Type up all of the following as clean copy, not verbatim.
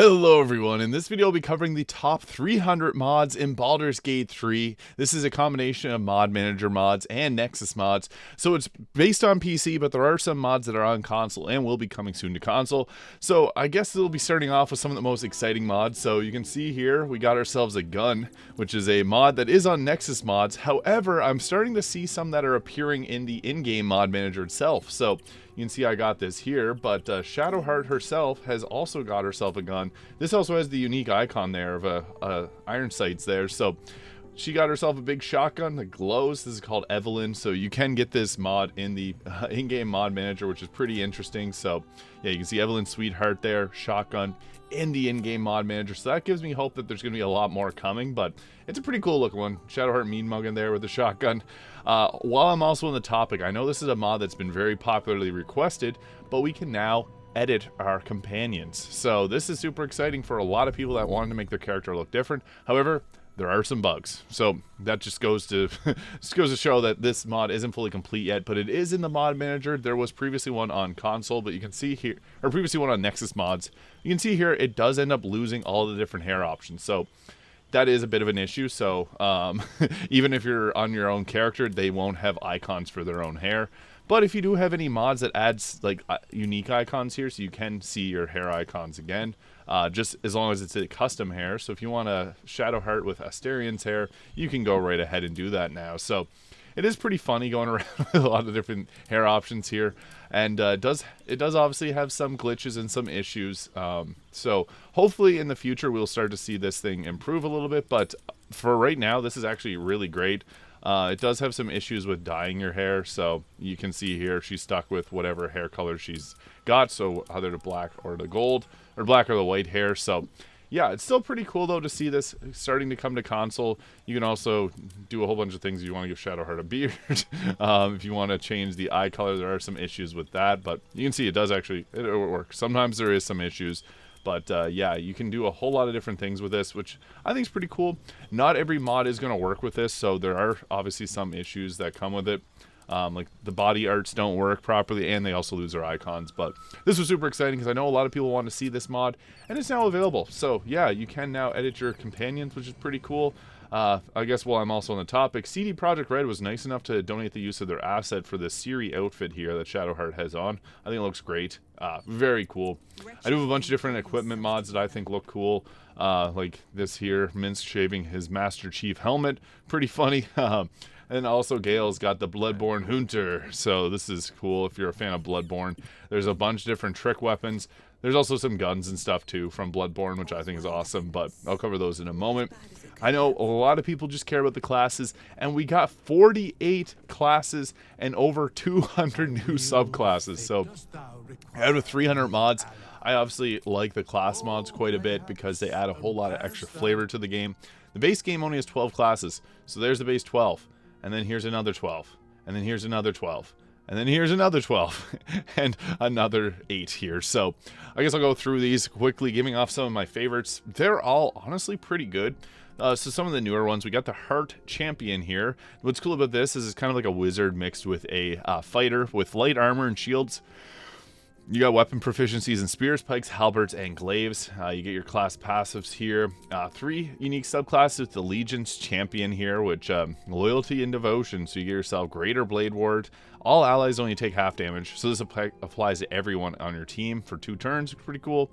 Hello everyone, in this video I'll be covering the top 300 mods in Baldur's Gate 3. This is a combination of Mod Manager mods and Nexus mods, so it's based on PC, but there are some mods that are on console and will be coming soon to console. So I guess we'll be starting off with some of the most exciting mods. So you can see here we got ourselves a gun, which is a mod that is on Nexus mods. However, I'm starting to see some that are appearing in the in-game Mod Manager itself. So you can see I got this here, but Shadowheart herself has also got herself a gun. This also has the unique icon there of iron sights there. So she got herself a big shotgun that glows. This is called Evelyn. So you can get this mod in the in-game Mod Manager, which is pretty interesting. So yeah, you can see Evelyn Sweetheart there, shotgun in the in-game Mod Manager. So that gives me hope that there's going to be a lot more coming, but it's a pretty cool looking one. Shadowheart mean mugging there with the shotgun. While I'm also on the topic, I know this is a mod that's been very popularly requested, but we can now edit our companions. So this is super exciting for a lot of people that wanted to make their character look different. However, there are some bugs. So that just goes to show that this mod isn't fully complete yet, but it is in the Mod Manager. There was previously one on console, but you can see here, or previously one on Nexus mods. You can see here it does end up losing all the different hair options. So that is a bit of an issue. So even if you're on your own character, they won't have icons for their own hair. But if you do have any mods that adds like unique icons here, so you can see your hair icons again, just as long as it's a custom hair. So if you want a Shadowheart with Asterian's hair, you can go right ahead and do that now. So it is pretty funny going around with a lot of different hair options here, and it does obviously have some glitches and some issues. So hopefully in the future we'll start to see this thing improve a little bit, but for right now this is actually really great. It does have some issues with dyeing your hair, so you can see here she's stuck with whatever hair color she's got, so either the black or the gold, or black or the white hair. So yeah, it's still pretty cool though to see this starting to come to console. You can also do a whole bunch of things if you want to give Shadowheart a beard. If you want to change the eye color, there are some issues with that, but you can see it does actually it work. Sometimes there is some issues, but yeah, you can do a whole lot of different things with this, which I think is pretty cool. Not every mod is going to work with this, so there are obviously some issues that come with it. Like the body arts don't work properly, and they also lose their icons. But this was super exciting because I know a lot of people want to see this mod, and it's now available. So yeah, you can now edit your companions, which is pretty cool. I guess while I'm also on the topic, CD Projekt Red was nice enough to donate the use of their asset for this Siri outfit here that Shadowheart has on. I think it looks great. Very cool. I do have a bunch of different equipment mods that I think look cool. Like this here, Minsk shaving his Master Chief helmet. Pretty funny. And also Gale's got the Bloodborne Hunter, so this is cool if you're a fan of Bloodborne. There's a bunch of different trick weapons. There's also some guns and stuff too from Bloodborne, which I think is awesome, but I'll cover those in a moment. I know a lot of people just care about the classes, and we got 48 classes and over 200 new subclasses. So out of 300 mods, I obviously like the class mods quite a bit because they add a whole lot of extra flavor to the game. The base game only has 12 classes, so there's the base 12. And then here's another 12, and then here's another 12, and then here's another 12, and another 8 here. So I guess I'll go through these quickly, giving off some of my favorites. They're all honestly pretty good. So some of the newer ones, we got the Heart Champion here. What's cool about this is it's kind of like a wizard mixed with a fighter with light armor and shields. You got weapon proficiencies in spears, pikes, halberds, and glaives. You get your class passives here. 3 unique subclasses with the Legion's Champion here, which loyalty and devotion. So you get yourself Greater Blade Ward. All allies only take half damage, so this applies to everyone on your team for 2 turns. Pretty cool.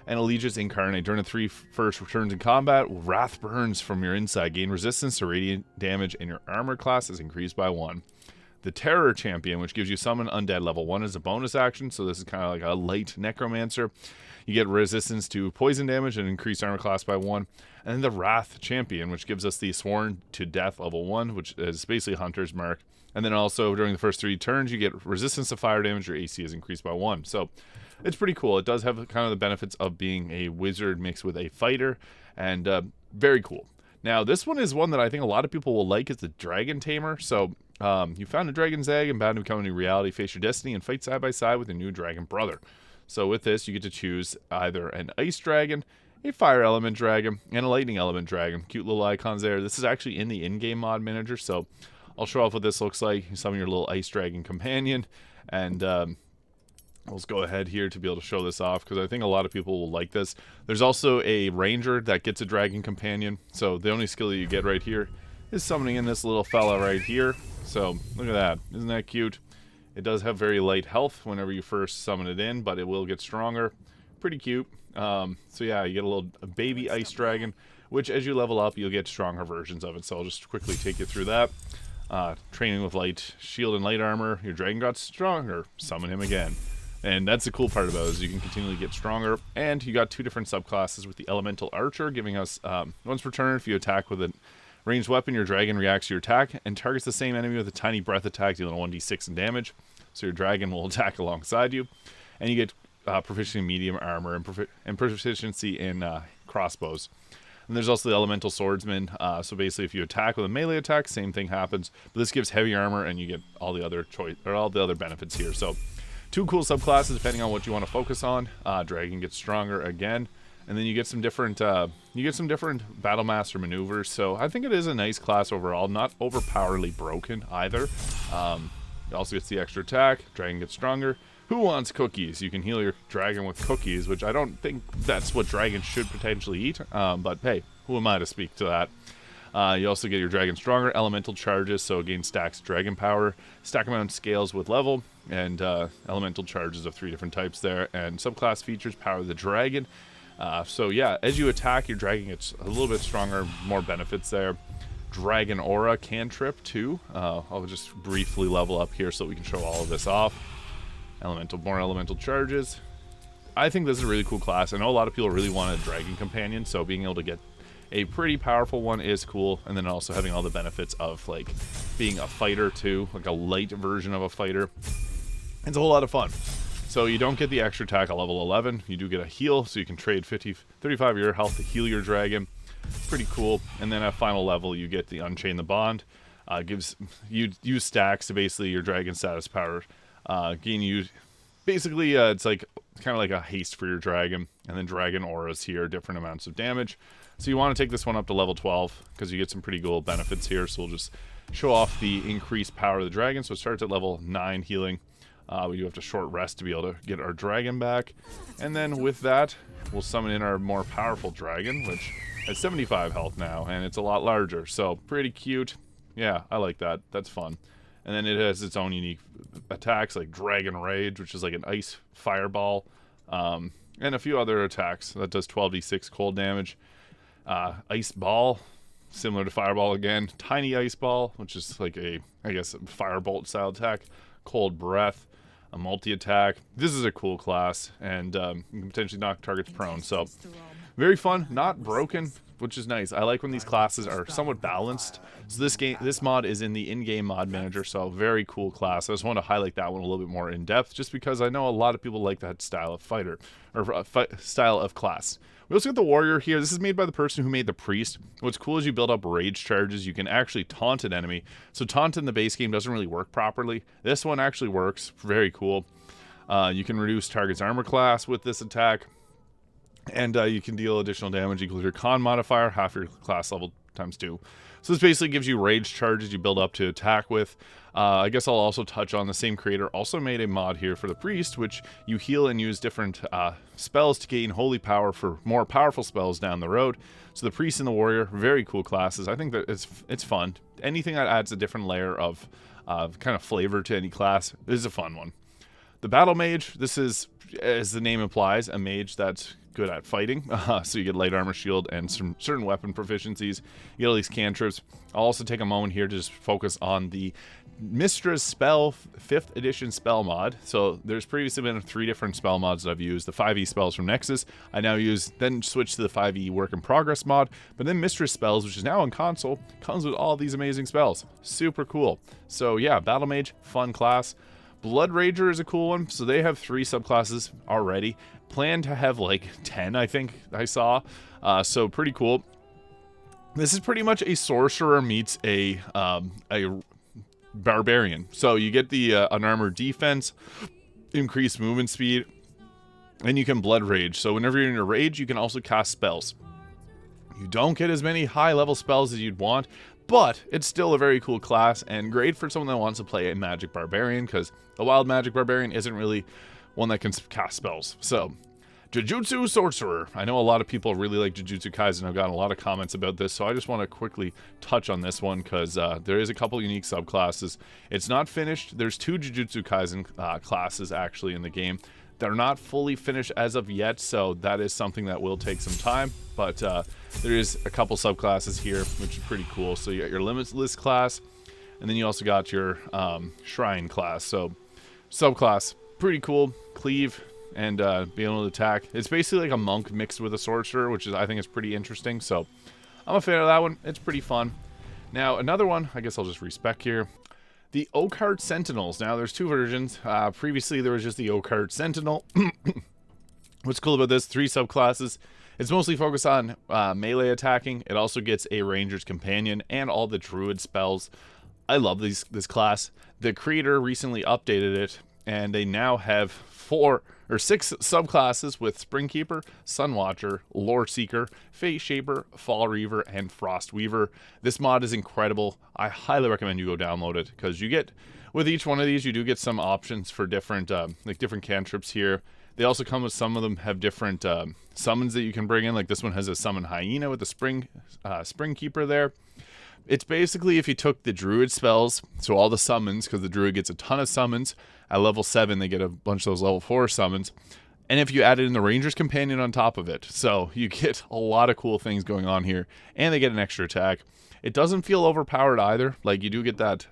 And Allegiance Incarnate. During the 3 first turns in combat, Wrath burns from your inside. Gain resistance to radiant damage, and your armor class is increased by 1. The Terror Champion, which gives you Summon Undead level 1 as a bonus action, so this is kind of like a light Necromancer. You get resistance to poison damage and increased armor class by 1. And then the Wrath Champion, which gives us the Sworn to Death level 1, which is basically Hunter's Mark. And then also during the first 3 turns, you get resistance to fire damage. Your AC is increased by 1. So it's pretty cool. It does have kind of the benefits of being a wizard mixed with a fighter, and very cool. Now, this one is one that I think a lot of people will like. It's the Dragon Tamer. So you found a dragon's egg and bound to become a new reality. Face your destiny and fight side by side with your new dragon brother. So with this, you get to choose either an ice dragon, a fire element dragon, and a lightning element dragon. Cute little icons there. This is actually in the in-game Mod Manager, so I'll show off what this looks like. Some of your little ice dragon companion, and Let's go ahead here to be able to show this off because I think a lot of people will like this. There's also a ranger that gets a dragon companion. So the only skill that you get right here is summoning in this little fella right here. So look at that. Isn't that cute? It does have very light health whenever you first summon it in, but it will get stronger. Pretty cute. So yeah, you get a baby ice dragon, which as you level up, you'll get stronger versions of it. So I'll just quickly take you through that. Training with light shield and light armor. Your dragon got stronger. Summon him again. And that's the cool part about it, is you can continually get stronger. And you got 2 different subclasses with the Elemental Archer, giving us once per turn, if you attack with a ranged weapon, your dragon reacts to your attack and targets the same enemy with a tiny breath attack, dealing 1d6 in damage. So your dragon will attack alongside you. And you get proficiency in medium armor and proficiency in crossbows. And there's also the Elemental Swordsman. So basically, if you attack with a melee attack, same thing happens. But this gives heavy armor, and you get all the other benefits here. So 2 cool subclasses depending on what you want to focus on. Dragon gets stronger again, and then you get some different battle master maneuvers. So I think it is a nice class overall, not overpoweredly broken either. It also gets the extra attack. Dragon gets stronger. Who wants cookies? You can heal your dragon with cookies, which I don't think that's what dragons should potentially eat. But hey, who am I to speak to that? You also get your dragon stronger, elemental charges, so again stacks dragon power, stack amount scales with level, and elemental charges of 3 different types there, and subclass features power the dragon. So yeah, as you attack, your dragon gets a little bit stronger, more benefits there. Dragon aura cantrip too. I'll just briefly level up here so we can show all of this off. More elemental charges. I think this is a really cool class. I know a lot of people really want a dragon companion, so being able to get a pretty powerful one is cool, and then also having all the benefits of like being a fighter too, like a light version of a fighter. It's a whole lot of fun. So you don't get the extra attack at level 11. You do get a heal, so you can trade 35 of your health to heal your dragon. Pretty cool. And then at final level, you get the Unchain the Bond. Gives you use stacks to basically your dragon status power. Gain you basically it's like kind of like a haste for your dragon, and then dragon auras here, different amounts of damage. So you want to take this one up to level 12 because you get some pretty cool benefits here. So we'll just show off the increased power of the dragon. So it starts at level 9 healing. We do have to short rest to be able to get our dragon back. And then with that, we'll summon in our more powerful dragon, which has 75 health now, and it's a lot larger. So pretty cute. Yeah, I like that. That's fun. And then it has its own unique attacks like Dragon Rage, which is like an ice fireball, and a few other attacks. That does 12d6 cold damage. Ice Ball, similar to Fireball again. Tiny Ice Ball, which is like a Firebolt style attack. Cold Breath, a multi-attack. This is a cool class, and you can potentially knock targets prone. So very fun, not broken, which is nice. I like when these classes are somewhat balanced. So this mod is in the in-game mod manager, so very cool class. I just want to highlight that one a little bit more in depth, just because I know a lot of people like that style of fighter, or style of class. We also got the warrior here. This is made by the person who made the priest. What's cool is you build up rage charges. You can actually taunt an enemy. So taunt in the base game doesn't really work properly. This one actually works. Very cool. You can reduce target's armor class with this attack. And you can deal additional damage equal to your con modifier, half your class level times 2. So this basically gives you rage charges you build up to attack with. I guess I'll also touch on the same creator also made a mod here for the priest, which you heal and use different spells to gain holy power for more powerful spells down the road. So the priest and the warrior, very cool classes. I think that it's fun. Anything that adds a different layer of kind of flavor to any class is a fun one. The battle mage, this is, as the name implies, a mage that's good at fighting. So you get light armor, shield, and some certain weapon proficiencies. You get all these cantrips. I'll also take a moment here to just focus on the Mistress Spell 5th edition spell mod. So there's previously been 3 different spell mods that I've used. The 5e spells from Nexus. I now then switch to the 5e work in progress mod. But then Mistress Spells, which is now on console, comes with all these amazing spells. Super cool. So yeah, Battle Mage, fun class. Blood Rager is a cool one. So they have 3 subclasses already. Plan to have like 10, I think I saw. So pretty cool. This is pretty much a sorcerer meets a barbarian. So you get the unarmored defense, increased movement speed, and you can blood rage. So whenever you're in a rage, you can also cast spells. You don't get as many high level spells as you'd want, but it's still a very cool class and great for someone that wants to play a magic barbarian, because a wild magic barbarian isn't really one that can cast spells. So, Jujutsu Sorcerer. I know a lot of people really like Jujutsu Kaisen. I've gotten a lot of comments about this, so I just want to quickly touch on this one because there is a couple unique subclasses. It's not finished. There's 2 Jujutsu Kaisen classes actually in the game. They're not fully finished as of yet, so that is something that will take some time. But there is a couple subclasses here, which is pretty cool. So you got your Limitless class, and then you also got your Shrine class. So subclass, pretty cool. Cleave and being able to attack. It's basically like a monk mixed with a sorcerer, which is, I think, is pretty interesting. So I'm a fan of that one. It's pretty fun. Now another one, I guess I'll just respec here. The Oakheart Sentinels. Now there's 2 versions. Previously there was just the Oakheart Sentinel. What's cool about this, 3 subclasses. It's mostly focused on melee attacking. It also gets a Ranger's Companion and all the Druid spells. I love this class. The creator recently updated it, and they now have 6 subclasses with Springkeeper, Sunwatcher, Lore Seeker, Fate Shaper, Fall Reaver, and Frost Weaver. This mod is incredible. I highly recommend you go download it because you get, with each one of these, you do get some options for different different cantrips here. They also come with, some of them have different summons that you can bring in. Like this one has a summon hyena with the Springkeeper there. It's basically if you took the Druid spells, so all the summons, because the Druid gets a ton of summons. At level 7, they get a bunch of those level 4 summons. And if you added in the Ranger's Companion on top of it, so you get a lot of cool things going on here. And they get an extra attack. It doesn't feel overpowered either. Like you do get that,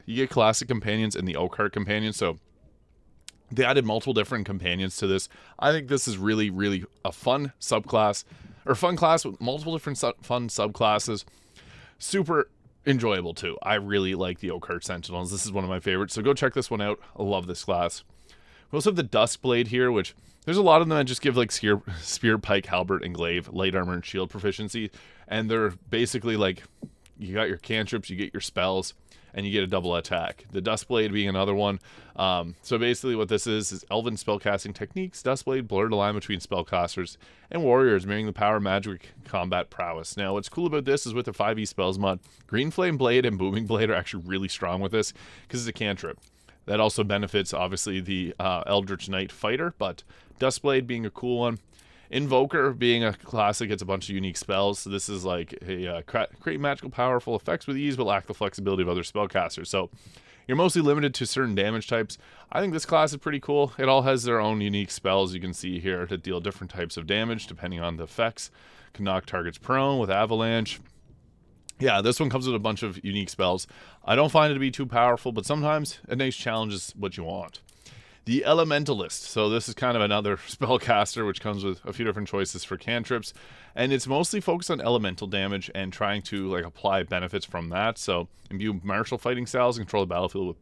you get classic companions and the Oakheart companion, so they added multiple different companions to this. I think this is really, really a fun subclass, or fun class with multiple different fun subclasses. Super enjoyable too. I really like the Oakheart Sentinels. This is one of my favorites, so go check this one out. I love this class. We also have the Duskblade here, which there's a lot of them that just give like spear, pike, halberd, and glaive, light armor, and shield proficiency, and they're basically like, you got your cantrips, you get your spells, and you get a double attack. The Duskblade being another one. So basically what this is elven spellcasting techniques. Duskblade blur the line between spellcasters and warriors, mirroring the power of magic combat prowess. Now what's cool about this is with the 5e spells mod, Green Flame Blade and Booming Blade are actually really strong with this because it's a cantrip. That also benefits obviously the Eldritch Knight fighter, but Duskblade being a cool one. Invoker being a classic, it's a bunch of unique spells. So this is like a create magical powerful effects with ease but lack the flexibility of other spellcasters. So you're mostly limited to certain damage types. I think this class is pretty cool. It all has their own unique spells you can see here that deal different types of damage depending on the effects. Can knock targets prone with avalanche. Yeah, this one comes with a bunch of unique spells. I don't find it to be too powerful, but sometimes a nice challenge is what you want. The Elementalist. So this is kind of another spellcaster, which comes with a few different choices for cantrips, and it's mostly focused on elemental damage and trying to like apply benefits from that. So imbue martial fighting styles, control the battlefield with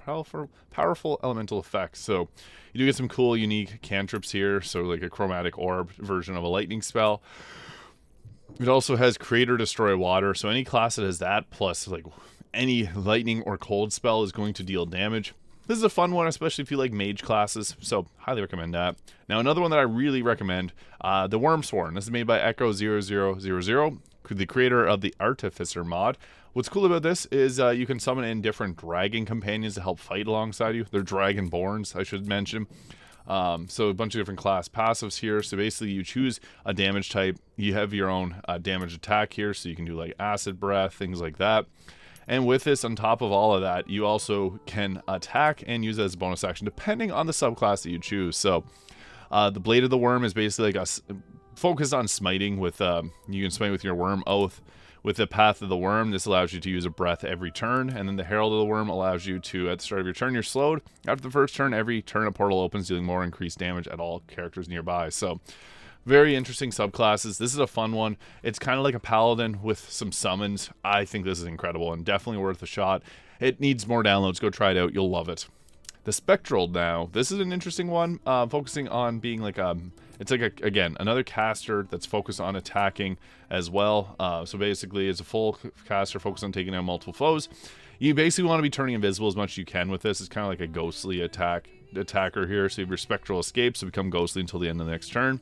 powerful elemental effects. So you do get some cool, unique cantrips here. So like a chromatic orb version of a lightning spell. It also has Creator Destroy Water. So any class that has that, plus like any lightning or cold spell, is going to deal damage. This is a fun one, especially if you like mage classes, so highly recommend that. Now, another one that I really recommend, the Wormsworn. This is made by Echo0000, the creator of the Artificer mod. What's cool about this is you can summon in different dragon companions to help fight alongside you. They're dragonborns, I should mention. So a bunch of different class passives here. So basically you choose a damage type. You have your own damage attack here, so you can do like acid breath, things like that. And with this, on top of all of that, you also can attack and use it as a bonus action, depending on the subclass that you choose. So the Blade of the Worm is basically like focused on smiting with, you can smite with your Worm Oath. With the Path of the Worm, this allows you to use a breath every turn, and then the Herald of the Worm allows you to, at the start of your turn, you're slowed. After the first turn, every turn a portal opens, dealing more increased damage at all characters nearby. So very interesting subclasses. This is a fun one. It's kind of like a paladin with some summons. I think this is incredible and definitely worth a shot. It needs more downloads. Go try it out. You'll love it. The Spectral now. This is an interesting one, focusing on being like it's like again another caster that's focused on attacking as well. So basically, it's a full caster focused on taking out multiple foes. You basically want to be turning invisible as much as you can with this. It's kind of like a ghostly attacker here. So you have your Spectral escape, so become ghostly until the end of the next turn.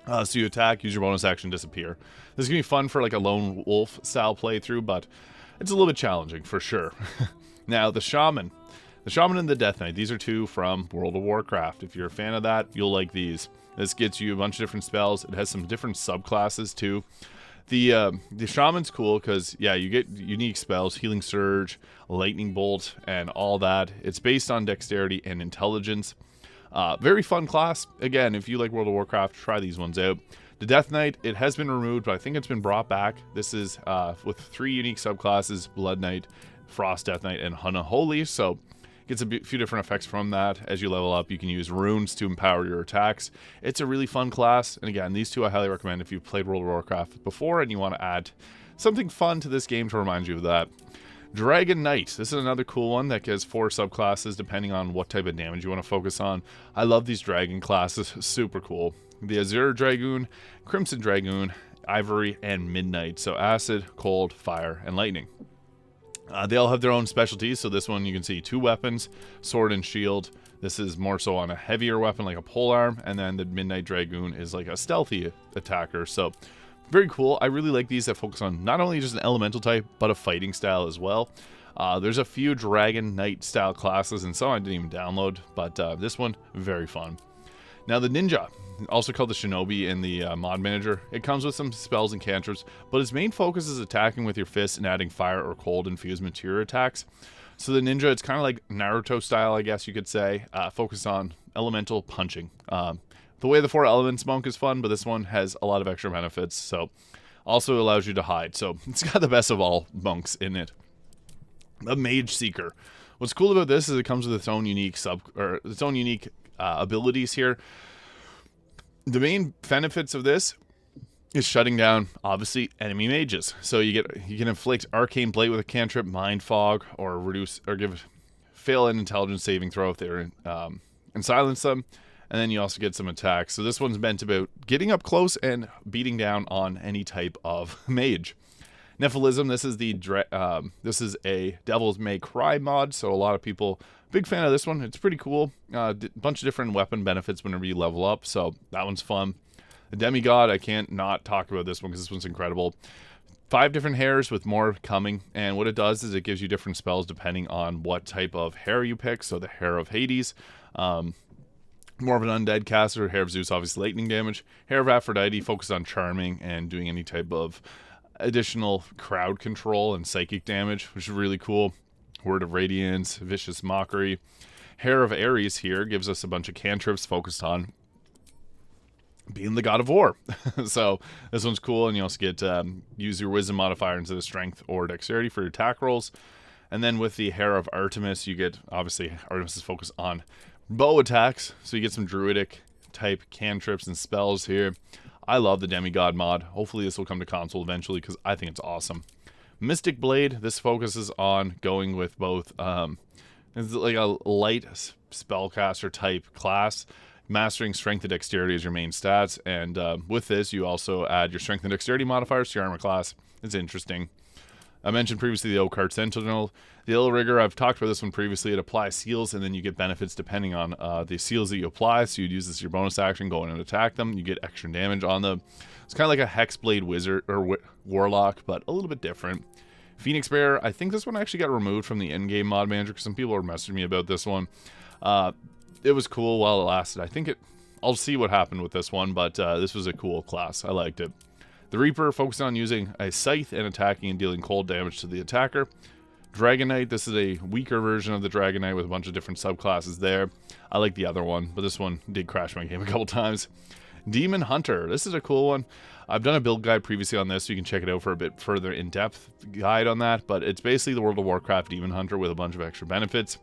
So you attack, use your bonus action, disappear. This is going to be fun for like a lone wolf style playthrough, but it's a little bit challenging for sure. Now, the Shaman. The Shaman and the Death Knight. These are two from World of Warcraft. If you're a fan of that, you'll like these. This gets you a bunch of different spells. It has some different subclasses too. The Shaman's cool because, yeah, you get unique spells, Healing Surge, Lightning Bolt, and all that. It's based on dexterity and intelligence. Very fun class. Again, if you like World of Warcraft, try these ones out. The Death Knight, it has been removed, but I think it's been brought back. This is with 3 unique subclasses, Blood Knight, Frost Death Knight, and Unholy. So gets a few different effects from that. As you level up, you can use runes to empower your attacks. It's a really fun class. And again, these two I highly recommend if you've played World of Warcraft before and you want to add something fun to this game to remind you of that. Dragon Knight. This is another cool one that gets 4 subclasses depending on what type of damage you want to focus on. I love these dragon classes. Super cool. The Azure Dragoon, Crimson Dragoon, Ivory, and Midnight. So acid, cold, fire, and lightning. They all have their own specialties. So this one you can see 2 weapons, sword and shield. This is more so on a heavier weapon like a polearm. And then the Midnight Dragoon is like a stealthy attacker. So very cool. I really like these that focus on not only just an elemental type, but a fighting style as well. There's a few Dragon Knight style classes and some I didn't even download. But this one, very fun. Now the Ninja, also called the Shinobi in the Mod Manager. It comes with some spells and cantrips, but its main focus is attacking with your fists and adding fire or cold infused material attacks. So the Ninja, it's kind of like Naruto style, I guess you could say, focused on elemental punching. The Way of the 4 Elements monk is fun, but this one has a lot of extra benefits, so also allows you to hide. So it's got the best of all monks in it. The Mage Seeker. What's cool about this is it comes with its own unique abilities here. The main benefits of this is shutting down, obviously, enemy mages. So you can inflict Arcane Blade with a cantrip, Mind Fog, or fail an intelligence saving throw if they're and silence them. And then you also get some attacks. So this one's meant about getting up close and beating down on any type of mage. Nephilism, this is a Devil's May Cry mod, so a lot of people, big fan of this one. It's pretty cool. Bunch of different weapon benefits whenever you level up, so that one's fun. The Demigod, I can't not talk about this one because this one's incredible. 5 different hairs with more coming, and what it does is it gives you different spells depending on what type of hair you pick. So the Hair of Hades, more of an undead caster. Hair of Zeus, obviously lightning damage. Hair of Aphrodite, focused on charming and doing any type of additional crowd control and psychic damage, which is really cool. Word of Radiance, Vicious Mockery. Hair of Ares here gives us a bunch of cantrips focused on being the god of war. So this one's cool, and you also get use your wisdom modifier instead of strength or dexterity for your attack rolls. And then with the Hair of Artemis, you get, obviously, Artemis is focused on bow attacks, so you get some druidic type cantrips and spells here. I love the Demigod mod. Hopefully this will come to console eventually because I think it's awesome. Mystic Blade, this focuses on going with both, it's like a light spellcaster type class. Mastering Strength and Dexterity is your main stats, and with this you also add your Strength and Dexterity modifiers to your armor class. It's interesting. I mentioned previously the Oakheart Sentinel. The Ill Rigor, I've talked about this one previously. It applies seals, and then you get benefits depending on the seals that you apply. So you'd use this as your bonus action, go in and attack them. You get extra damage on them. It's kind of like a Hexblade Wizard or Warlock, but a little bit different. Phoenix Bearer, I think this one actually got removed from the in-game mod manager because some people were messaging me about this one. It was cool while it lasted. I'll see what happened with this one, but this was a cool class. I liked it. The Reaper focused on using a scythe and attacking and dealing cold damage to the attacker. Dragon Knight, this is a weaker version of the Dragon Knight with a bunch of different subclasses there. I like the other one, but this one did crash my game a couple times. Demon Hunter, this is a cool one. I've done a build guide previously on this, so you can check it out for a bit further in-depth guide on that, but it's basically the World of Warcraft Demon Hunter with a bunch of extra benefits.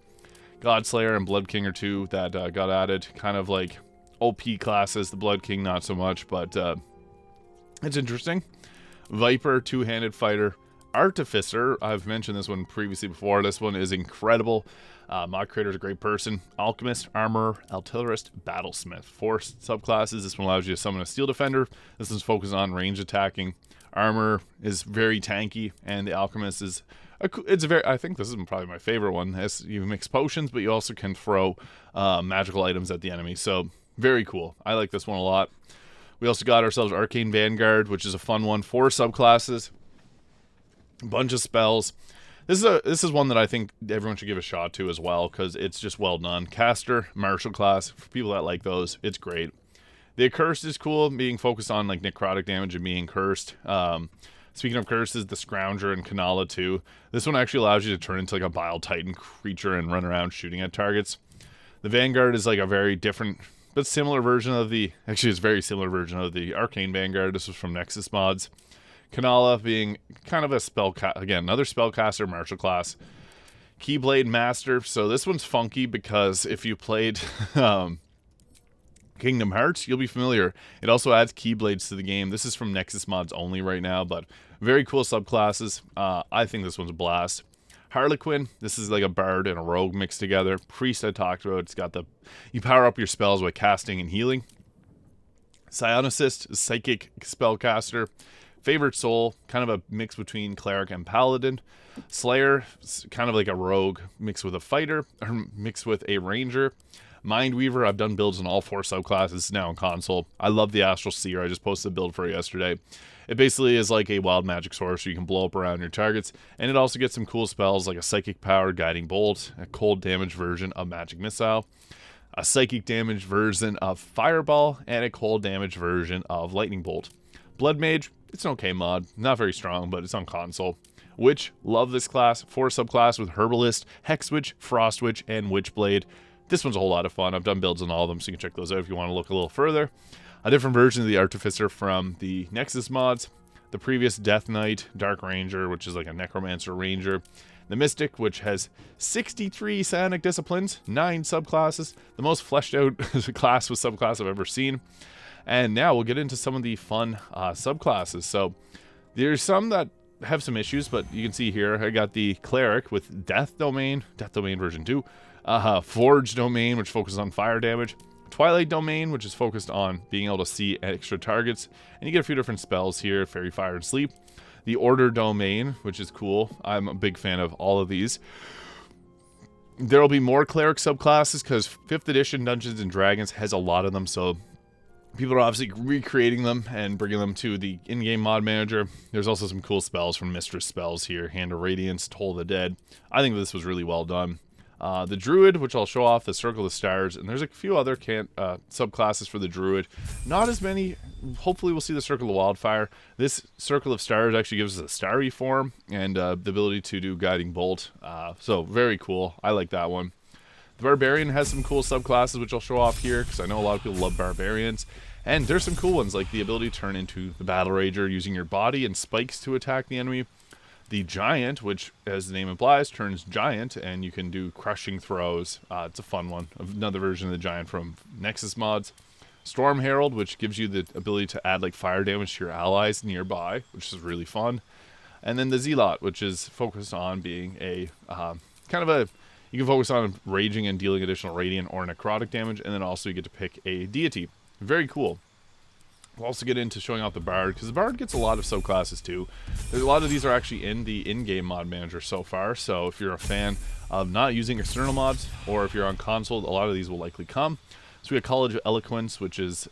Godslayer and Blood King are 2 that got added, kind of like OP classes. The Blood King not so much, but it's interesting. Viper, 2-handed fighter. Artificer, I've mentioned this one previously before. This one is incredible. Mod creator is a great person. Alchemist, Armorer, Artillerist, Battlesmith. 4 subclasses. This one allows you to summon a Steel Defender. This one's focused on range attacking. Armor is very tanky, and the Alchemist is I think this is probably my favorite one. As you mix potions, but you also can throw magical items at the enemy. So very cool. I like this one a lot. We also got ourselves Arcane Vanguard, which is a fun one. 4 subclasses, a bunch of spells. This is one that I think everyone should give a shot to as well, because it's just well done. Caster, martial class, for people that like those, it's great. The accursed is cool, being focused on like necrotic damage and being cursed. Speaking of curses, the Scrounger and Kanala too. This one actually allows you to turn into like a Bile Titan creature and run around shooting at targets. The Vanguard is like a very different but similar version of the, actually it's a very similar version of the Arcane Vanguard. This was from Nexus mods. Kanala being kind of a again, another spellcaster martial class. Keyblade Master. So this one's funky because if you played Kingdom Hearts, you'll be familiar. It also adds Keyblades to the game. This is from Nexus mods only right now, but very cool subclasses. I think this one's a blast. Harlequin, this is like a bard and a rogue mixed together. Priest I talked about, it's got the, you power up your spells by casting and healing. Psionicist, psychic spellcaster. Favorite Soul, kind of a mix between cleric and paladin. Slayer, kind of like a rogue mixed with a fighter, or mixed with a ranger. Mindweaver, I've done builds in all 4 subclasses now in console. I love the Astral Seer. I just posted a build for it yesterday. It basically is like a wild magic source, so you can blow up around your targets, and it also gets some cool spells like a psychic power, guiding bolt, a cold damage version of magic missile, a psychic damage version of fireball, and a cold damage version of lightning bolt. Blood Mage, it's an okay mod, not very strong, but it's on console. Witch, love this class. 4 subclass with Herbalist, Hex Witch, Frost Witch, and Witchblade. This one's a whole lot of fun. I've done builds on all of them, so you can check those out if you want to look a little further. A different version of the Artificer from the Nexus mods. The previous Death Knight, Dark Ranger, which is like a Necromancer Ranger. The Mystic, which has 63 psionic disciplines, 9 subclasses. The most fleshed out class with subclass I've ever seen. And now we'll get into some of the fun subclasses. So there's some that have some issues, but you can see here I got the Cleric with Death Domain version 2. Forge Domain, which focuses on fire damage. Twilight Domain, which is focused on being able to see extra targets. And you get a few different spells here, Fairy Fire and Sleep. The Order Domain, which is cool. I'm a big fan of all of these. There will be more Cleric subclasses because 5th edition Dungeons & Dragons has a lot of them, so people are obviously recreating them and bringing them to the in-game mod manager. There's also some cool spells from Mistress Spells here. Hand of Radiance, Toll the Dead. I think this was really well done. The Druid, which I'll show off, the Circle of Stars, and there's a few other subclasses for the Druid. Not as many. Hopefully we'll see the Circle of Wildfire. This Circle of Stars actually gives us a starry form and the ability to do Guiding Bolt. So very cool. I like that one. The Barbarian has some cool subclasses, which I'll show off here, because I know a lot of people love Barbarians. And there's some cool ones, like the ability to turn into the Battle Rager using your body and spikes to attack the enemy. The Giant, which, as the name implies, turns giant, and you can do crushing throws. It's a fun one. Another version of the Giant from Nexus mods. Storm Herald, which gives you the ability to add like fire damage to your allies nearby, which is really fun. And then the Zealot, which is focused on being a kind of a... You can focus on raging and dealing additional radiant or necrotic damage, and then also you get to pick a deity. Very cool. We'll also get into showing off the Bard, because the Bard gets a lot of subclasses too. There's a lot of these are actually in the in-game mod manager so far, so if you're a fan of not using external mods, or if you're on console, a lot of these will likely come. So we have College of Eloquence, which is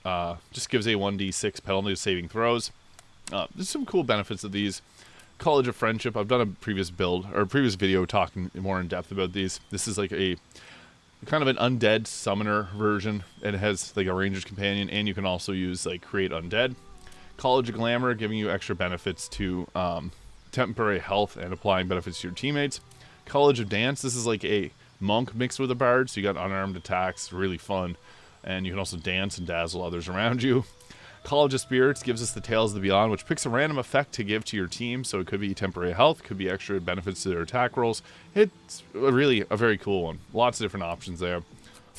just gives a 1d6 penalty to saving throws. There's some cool benefits of these. College of Friendship, I've done a previous build, or a previous video talking more in depth about these. This is like a kind of an undead summoner version. It has like a ranger's companion, and you can also use like create undead. College of Glamour, giving you extra benefits to temporary health and applying benefits to your teammates. College of Dance, this is like a monk mixed with a bard, so you got unarmed attacks, really fun, and you can also dance and dazzle others around you. College of Spirits gives us the Tales of the Beyond, which picks a random effect to give to your team, so it could be temporary health, could be extra benefits to their attack rolls. It's really a very cool one. Lots of different options there.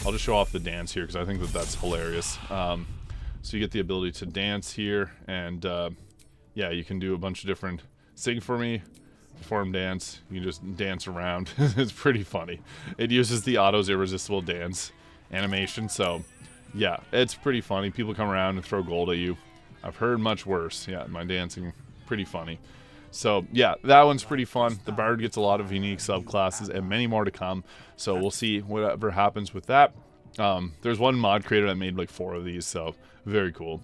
I'll just show off the dance here, because I think that that's hilarious. So you get the ability to dance here, and yeah, you can do a bunch of different sing for me, perform dance, you can just dance around. It's pretty funny. It uses the Otto's Irresistible Dance animation, so yeah, it's pretty funny. People come around and throw gold at you. I've heard much worse. Yeah, my dancing, pretty funny. So yeah, that one's pretty fun. The Bard gets a lot of unique subclasses and many more to come. So we'll see whatever happens with that. There's one mod creator that made like 4 of these, so very cool.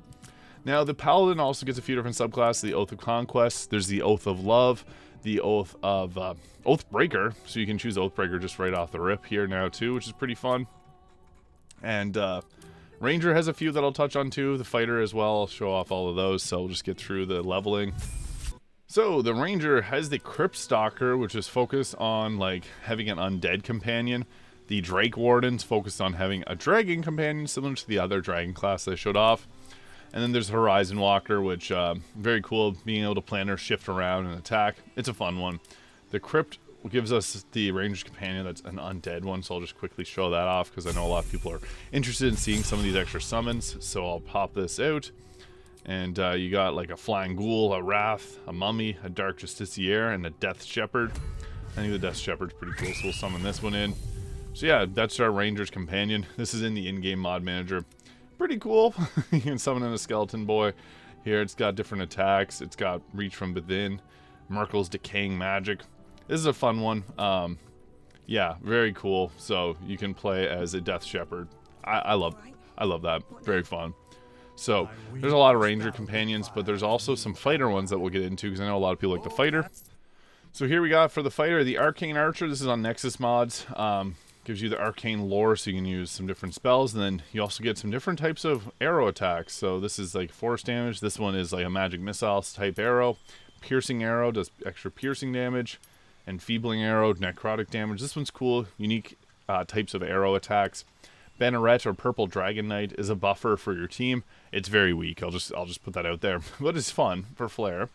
Now, the Paladin also gets a few different subclasses. The Oath of Conquest, there's the Oath of Love, the Oath of Oathbreaker, so you can choose Oathbreaker just right off the rip here now too, which is pretty fun. And Ranger has a few that I'll touch on too. The Fighter as well, I'll show off all of those, so we'll just get through the leveling. So the Ranger has the Crypt Stalker, which is focused on like having an undead companion. The Drake Warden's focused on having a dragon companion, similar to the other dragon class I showed off. And then there's Horizon Walker, which very cool, being able to plan or shift around and attack. It's a fun one. The Crypt gives us the Ranger's Companion that's an undead one, so I'll just quickly show that off because I know a lot of people are interested in seeing some of these extra summons. So I'll pop this out. And you got like a Flying Ghoul, a Wrath, a Mummy, a Dark Justiciar, and a Death Shepherd. I think the Death Shepherd's pretty cool, so we'll summon this one in. So yeah, that's our Ranger's Companion. This is in the in-game mod manager. Pretty cool. You can summon in a Skeleton Boy. Here it's got different attacks. It's got Reach from Within, Merkel's Decaying Magic. This is a fun one. Yeah, very cool. So you can play as a Death Shepherd. I love that. Very fun. So there's a lot of Ranger companions, but there's also some fighter ones that we'll get into because I know a lot of people like the Fighter. So here we got for the Fighter, the Arcane Archer. This is on Nexus mods. Gives you the arcane lore, so you can use some different spells, and then you also get some different types of arrow attacks. So this is like force damage. This one is like a magic missile type arrow. Piercing arrow does extra piercing damage, and feebling arrow necrotic damage. This one's cool. Unique types of arrow attacks. Banneret or Purple Dragon Knight is a buffer for your team. It's very weak. I'll just put that out there, but it's fun for flair.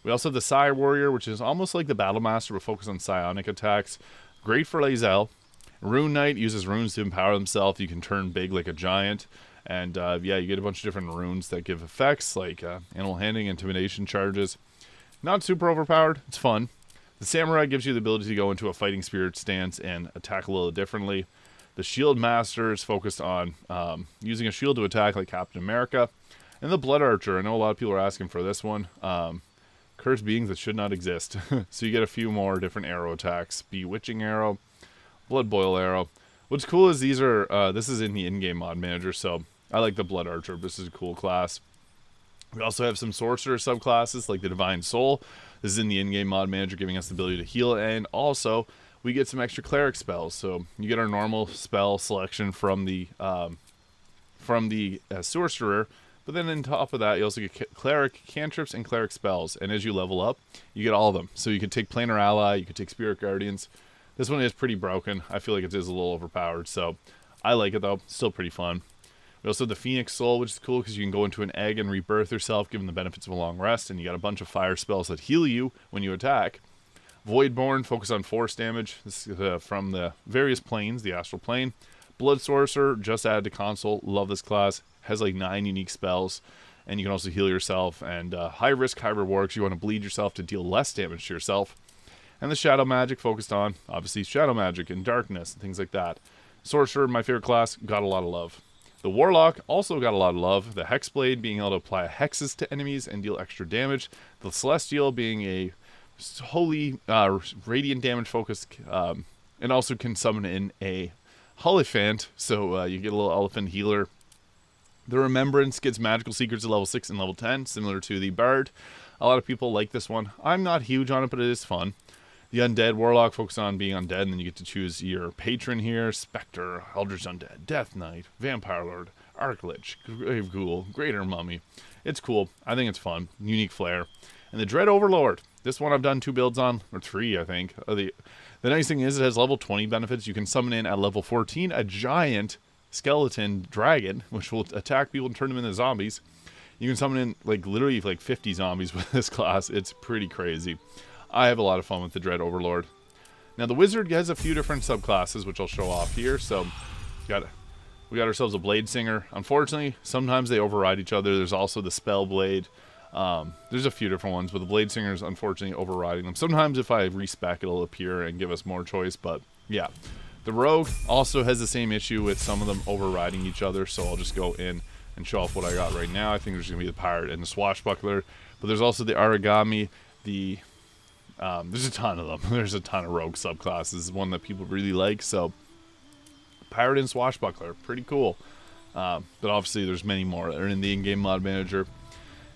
We also have the Psi Warrior, which is almost like the Battle Master, but focused on psionic attacks. Great for Lae'zel. Rune Knight uses runes to empower himself. You can turn big like a giant. And yeah, you get a bunch of different runes that give effects like animal handling, intimidation charges. Not super overpowered. It's fun. The Samurai gives you the ability to go into a fighting spirit stance and attack a little differently. The Shield Master is focused on using a shield to attack like Captain America. And the Blood Archer, I know a lot of people are asking for this one. Cursed beings that should not exist. So you get a few more different arrow attacks. Bewitching Arrow. Blood Boil Arrow. What's cool is these are, this is in the in-game mod manager, so I like the Blood Archer. This is a cool class. We also have some Sorcerer subclasses, like the Divine Soul. This is in the in-game mod manager, giving us the ability to heal, and also, we get some extra Cleric spells. So, you get our normal spell selection from the Sorcerer, but then on top of that, you also get Cleric cantrips and Cleric spells, and as you level up, you get all of them. So, you could take Planar Ally, you could take Spirit Guardians. This one is pretty broken. I feel like it is a little overpowered, so I like it though. Still pretty fun. We also have the Phoenix Soul, which is cool because you can go into an egg and rebirth yourself, given the benefits of a long rest, and you got a bunch of fire spells that heal you when you attack. Voidborn, focus on force damage. This is from the various planes, the Astral Plane. Blood Sorcerer, just added to console. Love this class. Has like 9 unique spells, and you can also heal yourself. And high risk, high reward, because you want to bleed yourself to deal less damage to yourself. And the Shadow Magic focused on, obviously, Shadow Magic and Darkness and things like that. Sorcerer, my favorite class, got a lot of love. The Warlock also got a lot of love. The Hexblade being able to apply hexes to enemies and deal extra damage. The Celestial being a holy radiant damage focus, and also can summon in a Hierophant, so you get a little elephant healer. The Remembrance gets magical secrets at level 6 and level 10, similar to the Bard. A lot of people like this one. I'm not huge on it, but it is fun. The Undead Warlock focuses on being undead, and then you get to choose your patron here. Spectre, Eldritch Undead, Death Knight, Vampire Lord, Archlich, Grave Ghoul, Greater Mummy. It's cool. I think it's fun. Unique flair. And the Dread Overlord. This one I've done 2 builds on, or 3 I think. The nice thing is it has level 20 benefits. You can summon in at level 14 a giant skeleton dragon, which will attack people and turn them into zombies. You can summon in like literally like 50 zombies with this class. It's pretty crazy. I have a lot of fun with the Dread Overlord. Now the Wizard has a few different subclasses, which I'll show off here. So we got ourselves a Blade Singer. Unfortunately, sometimes they override each other. There's also the Spell Blade. There's a few different ones, but the Blade Singer is unfortunately overriding them. Sometimes if I respec, it'll appear and give us more choice, but yeah. The Rogue also has the same issue with some of them overriding each other, so I'll just go in and show off what I got right now. I think there's going to be the Pirate and the Swashbuckler, but there's also the Origami, there's a ton of them. There's a ton of Rogue subclasses, one that people really like, so Pirate and Swashbuckler, pretty cool. But obviously there's many more that are in the in-game mod manager.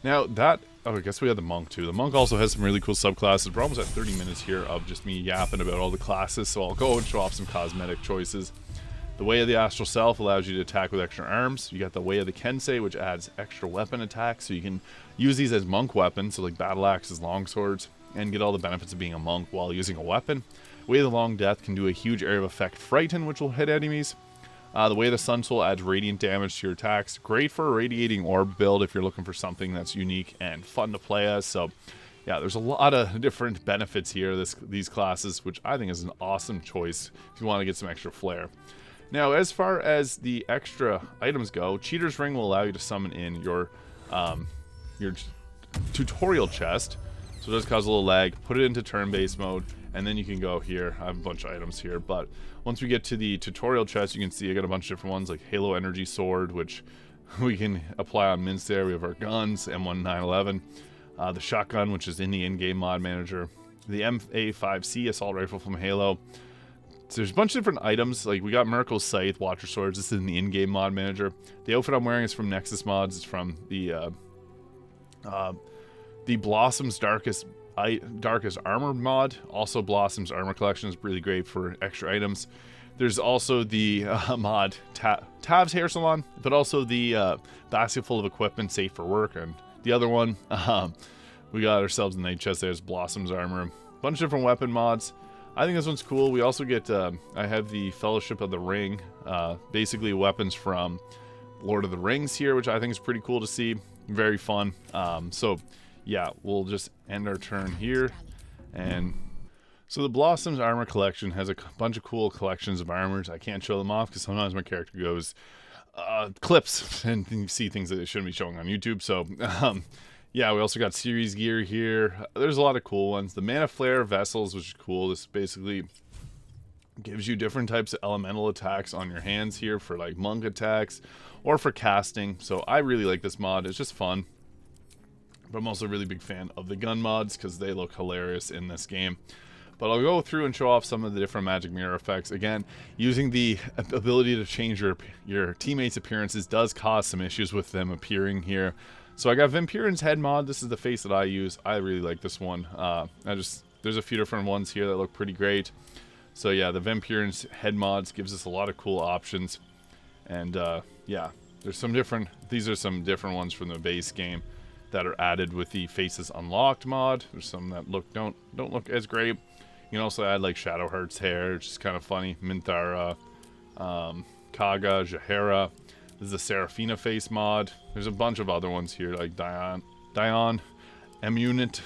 Now that, oh, I guess we have the monk too. The monk also has some really cool subclasses. We're almost at 30 minutes here of just me yapping about all the classes, so I'll go and show off some cosmetic choices. The Way of the Astral Self allows you to attack with extra arms. You got the Way of the Kensei, which adds extra weapon attack, so you can use these as monk weapons, so like battle axes, longswords, and get all the benefits of being a monk while using a weapon. Way of the Long Death can do a huge area of effect Frighten, which will hit enemies. The Way of the Sun Soul adds radiant damage to your attacks. Great for a radiating orb build if you're looking for something that's unique and fun to play as. So yeah, there's a lot of different benefits here, these classes, which I think is an awesome choice if you want to get some extra flair. Now, as far as the extra items go, Cheater's Ring will allow you to summon in your tutorial chest. So it does cause a little lag. Put it into turn-based mode, and then you can go here. I have a bunch of items here, but once we get to the tutorial chest, you can see I got a bunch of different ones, like Halo Energy Sword, which we can apply on mints there. We have our guns, M1911, the shotgun, which is in the in-game mod manager, the MA5C assault rifle from Halo. So there's a bunch of different items, like we got Miracle's Scythe, Watcher Swords. This is in the in-game mod manager. The outfit I'm wearing is from Nexus Mods. It's from the Blossom's Darkest Armor mod. Also, Blossom's Armor Collection is really great for extra items. There's also the mod Tav's Hair Salon, but also the basket full of equipment, safe for work. And the other one, we got ourselves a night chest. There's Blossom's Armor. A bunch of different weapon mods. I think this one's cool. We also get, I have the Fellowship of the Ring, basically weapons from Lord of the Rings here, which I think is pretty cool to see. Very fun. So yeah, we'll just end our turn here. And so the Blossom's Armor Collection has a bunch of cool collections of armors. I can't show them off because sometimes my character goes clips and you see things that they shouldn't be showing on YouTube. So yeah, we also got series gear here. There's a lot of cool ones. The Mana Flare Vessels, which is cool. This basically gives you different types of elemental attacks on your hands here for like monk attacks or for casting. So I really like this mod. It's just fun. But I'm also a really big fan of the gun mods because they look hilarious in this game. But I'll go through and show off some of the different magic mirror effects. Again, using the ability to change your teammates' appearances does cause some issues with them appearing here. So I got Vampirin's Head mod. This is the face that I use. I really like this one. There's a few different ones here that look pretty great. So yeah, the Vampirin's Head mods gives us a lot of cool options. And yeah, these are some different ones from the base game that are added with the Faces Unlocked mod. There's some that don't look as great. You can also add like Shadowheart's hair, which is kind of funny. Minthara, Kaga, Jahara. This is the Seraphina face mod. There's a bunch of other ones here, like Dion, Emunit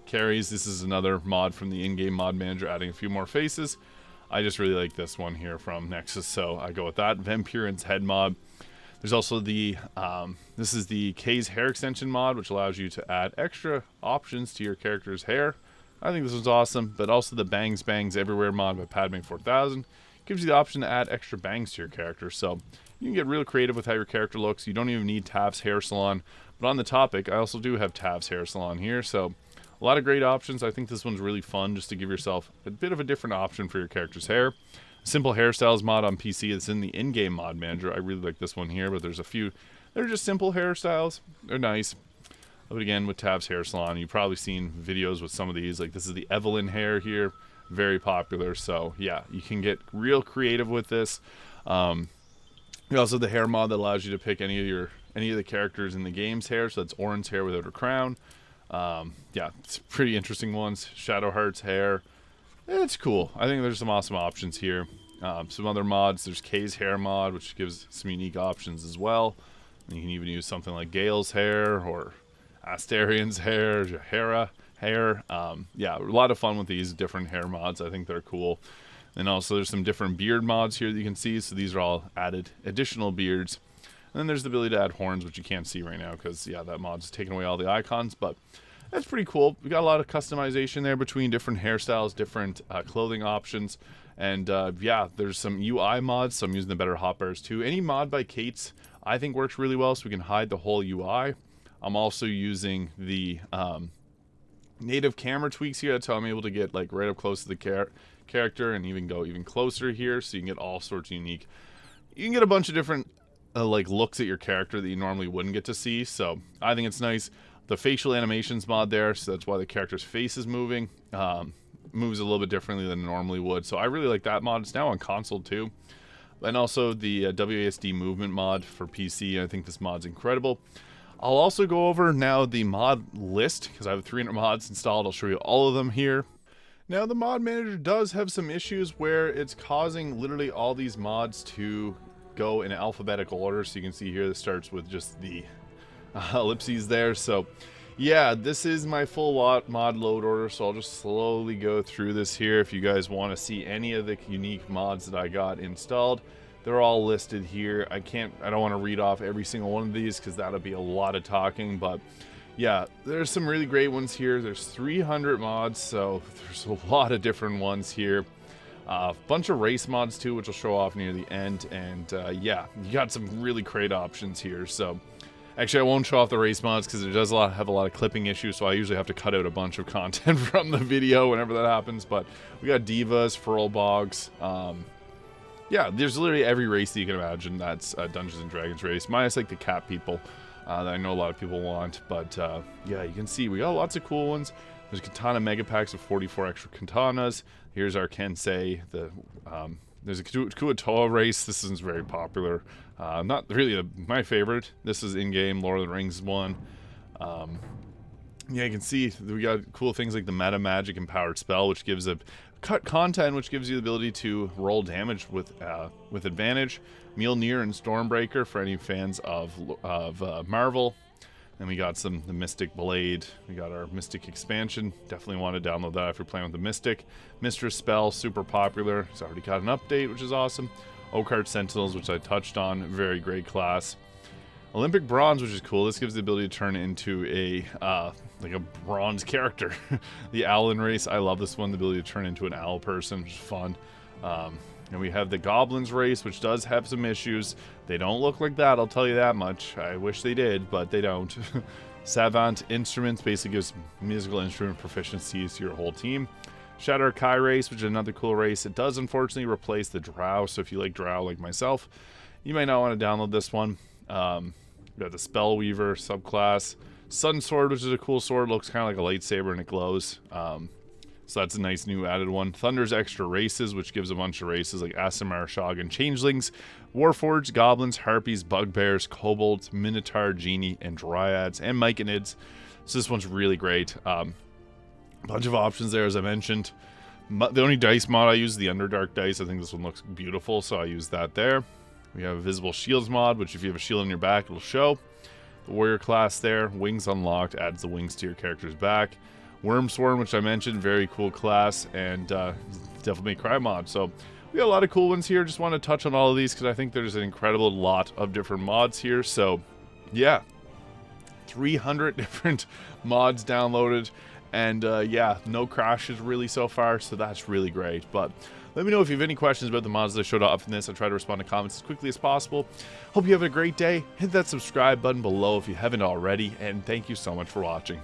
carries. This is another mod from the in-game mod manager, adding a few more faces. I just really like this one here from Nexus, so I go with that. Vampirin's Head mod. There's also the, this is the Kay's hair extension mod, which allows you to add extra options to your character's hair. I think this one's awesome. But also the Bangs Everywhere mod by Padme 4000 gives you the option to add extra bangs to your character. So you can get real creative with how your character looks. You don't even need Tav's Hair Salon. But on the topic, I also do have Tav's Hair Salon here. So a lot of great options. I think this one's really fun just to give yourself a bit of a different option for your character's hair. Simple Hairstyles mod on PC. It's in the in-game mod manager. I really like this one here, but there's a few. They're just simple hairstyles. They're nice. But again, with Tav's Hair Salon, you've probably seen videos with some of these. Like this is the Evelyn hair here. Very popular. So yeah, you can get real creative with this. Also the hair mod that allows you to pick any of the characters in the game's hair. So that's Orin's hair without her crown. Yeah, it's pretty interesting ones. Shadowheart's hair. It's cool. I think there's some awesome options here. Some other mods. There's Kay's hair mod, which gives some unique options as well. And you can even use something like Gale's hair or Asterian's hair, Jahara hair. Yeah, a lot of fun with these different hair mods. I think they're cool. And also there's some different beard mods here that you can see. So these are all added additional beards. And then there's the ability to add horns, which you can't see right now because, yeah, that mod's taking away all the icons. But that's pretty cool. We got a lot of customization there between different hairstyles, different clothing options. And yeah, there's some UI mods. So I'm using the Better Hotbars too. Any mod by Kate's I think works really well, so we can hide the whole UI. I'm also using the native camera tweaks here. That's how I'm able to get like right up close to the character and even go even closer here. So you can get all sorts of unique. You can get a bunch of different like looks at your character that you normally wouldn't get to see. So I think it's nice. The facial animations mod there, so that's why the character's face is moving. Moves a little bit differently than it normally would. So I really like that mod. It's now on console too. And also the WASD movement mod for PC. I think this mod's incredible. I'll also go over now the mod list because I have 300 mods installed. I'll show you all of them here. Now the mod manager does have some issues where it's causing literally all these mods to go in alphabetical order. So you can see here this starts with just the ellipses there. So yeah, this is my full mod load order, so I'll just slowly go through this here. If you guys want to see any of the unique mods that I got installed, they're all listed here. I don't want to read off every single one of these because that'll be a lot of talking, but yeah, there's some really great ones here. There's 300 mods, so there's a lot of different ones here. A bunch of race mods too, which I'll show off near the end, and yeah, you got some really great options here. So actually, I won't show off the race mods because it does have a lot of clipping issues, so I usually have to cut out a bunch of content from the video whenever that happens. But we got divas, furl bogs. Yeah, there's literally every race that you can imagine that's a Dungeons and Dragons race, minus like the cat people that I know a lot of people want. But yeah, you can see we got lots of cool ones. There's katana mega packs of 44 extra katanas. Here's our Kensei. There's a QoL race. This is very popular. Not really my favorite. This is in-game Lord of the Rings one. Yeah, you can see we got cool things like the meta magic empowered spell, which gives a cut content, which gives you the ability to roll damage with advantage. Mjolnir and Stormbreaker for any fans of Marvel. Then we got the Mystic Blade. We got our Mystic expansion. Definitely want to download that if you're playing with the Mystic. Mistress Spell, super popular. It's already got an update, which is awesome. Oakheart Sentinels, which I touched on, very great class. Olympic Bronze, which is cool. This gives the ability to turn into like a bronze character. The Owlin race, I love this one. The ability to turn into an owl person, which is fun. And we have the Goblins race, which does have some issues. They don't look like that, I'll tell you that much. I wish they did, but they don't. Savant Instruments basically gives musical instrument proficiencies to your whole team. Shatter Kai race, which is another cool race. It does unfortunately replace the Drow, so if you like Drow like myself, you might not want to download this one. We got the Spellweaver subclass. Sun Sword, which is a cool sword, looks kind of like a lightsaber and it glows. So that's a nice new added one. Thunder's extra races, which gives a bunch of races like Aasimar, Shogun, Changelings, Warforged, Goblins, Harpies, Bugbears, Kobolds, Minotaur, Genie, and Dryads, and Myconids. So this one's really great. Bunch of options there, as I mentioned. The only dice mod I use is the Underdark dice. I think this one looks beautiful, so I use that there. We have a Visible Shields mod, which if you have a shield on your back, it'll show. The Warrior class there, Wings unlocked, adds the wings to your character's back. Wormsworn, which I mentioned, very cool class, and Devil May Cry mod. So we got a lot of cool ones here. Just want to touch on all of these because I think there's an incredible lot of different mods here. So yeah, 300 different mods downloaded, and yeah, no crashes really so far, so that's really great. But let me know if you have any questions about the mods that I showed off in this. I'll try to respond to comments as quickly as possible. Hope you have a great day. Hit that subscribe button below if you haven't already, and thank you so much for watching.